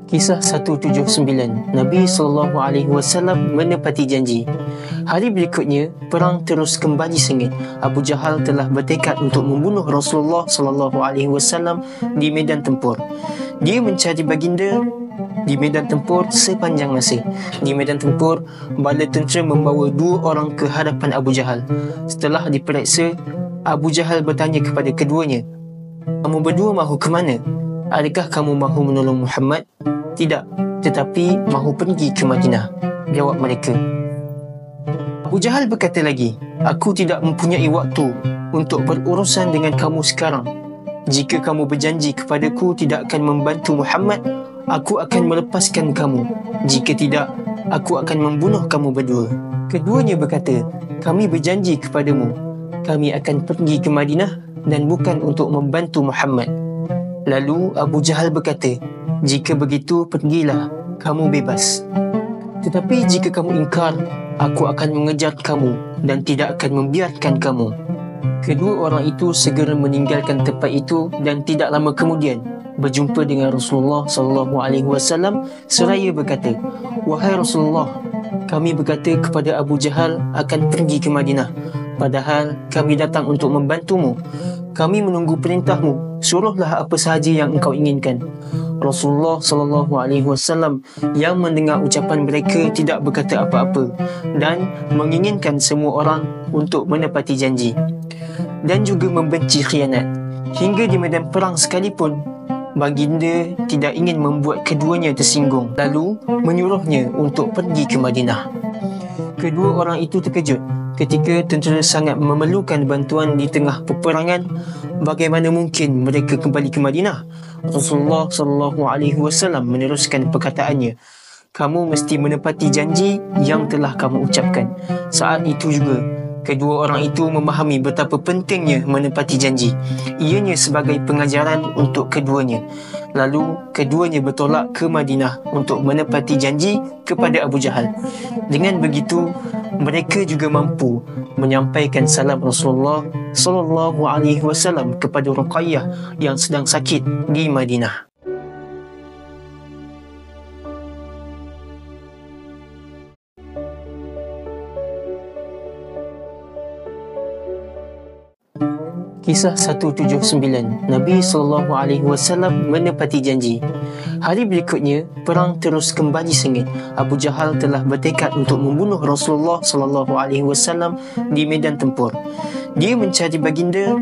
Kisah 179, Nabi SAW menepati janji. Hari berikutnya, perang terus kembali sengit. Abu Jahal telah bertekad untuk membunuh Rasulullah SAW di medan tempur. Dia mencari baginda di medan tempur sepanjang masa. Di medan tempur, bala tentera membawa 2 orang ke hadapan Abu Jahal. Setelah diperiksa, Abu Jahal bertanya kepada keduanya, "Kamu berdua mahu ke mana? Adakah kamu mahu menolong Muhammad?" "Tidak, tetapi mahu pergi ke Madinah," jawab mereka. Abu Jahal berkata lagi, "Aku tidak mempunyai waktu untuk berurusan dengan kamu sekarang. Jika kamu berjanji kepadaku tidak akan membantu Muhammad, aku akan melepaskan kamu. Jika tidak, aku akan membunuh kamu berdua." Keduanya berkata, "Kami berjanji kepadamu, kami akan pergi ke Madinah dan bukan untuk membantu Muhammad." Lalu Abu Jahal berkata, "Jika begitu, pergilah, kamu bebas. Tetapi jika kamu ingkar, aku akan mengejar kamu dan tidak akan membiarkan kamu." Kedua orang itu segera meninggalkan tempat itu dan tidak lama kemudian berjumpa dengan Rasulullah SAW seraya berkata, "Wahai Rasulullah, kami berkata kepada Abu Jahal akan pergi ke Madinah, padahal kami datang untuk membantumu. Kami menunggu perintahmu, suruhlah apa sahaja yang engkau inginkan." Rasulullah SAW yang mendengar ucapan mereka tidak berkata apa-apa dan menginginkan semua orang untuk menepati janji dan juga membenci khianat. Hingga di medan perang sekalipun, baginda tidak ingin membuat keduanya tersinggung, lalu menyuruhnya untuk pergi ke Madinah. Kedua orang itu terkejut ketika tentera sangat memerlukan bantuan di tengah peperangan. Bagaimana mungkin mereka kembali ke Madinah? Rasulullah SAW meneruskan perkataannya, "Kamu mesti menepati janji yang telah kamu ucapkan." Saat itu juga, kedua orang itu memahami betapa pentingnya menepati janji. Ianya sebagai pengajaran untuk keduanya. Lalu, keduanya bertolak ke Madinah untuk menepati janji kepada Abu Jahal. Dengan begitu, mereka juga mampu menyampaikan salam Rasulullah SAW kepada Ruqayyah yang sedang sakit di Madinah. Kisah 179, Nabi SAW menepati janji. Hari berikutnya, perang terus kembali sengit. Abu Jahal telah bertekad untuk membunuh Rasulullah SAW di medan tempur. Dia mencari baginda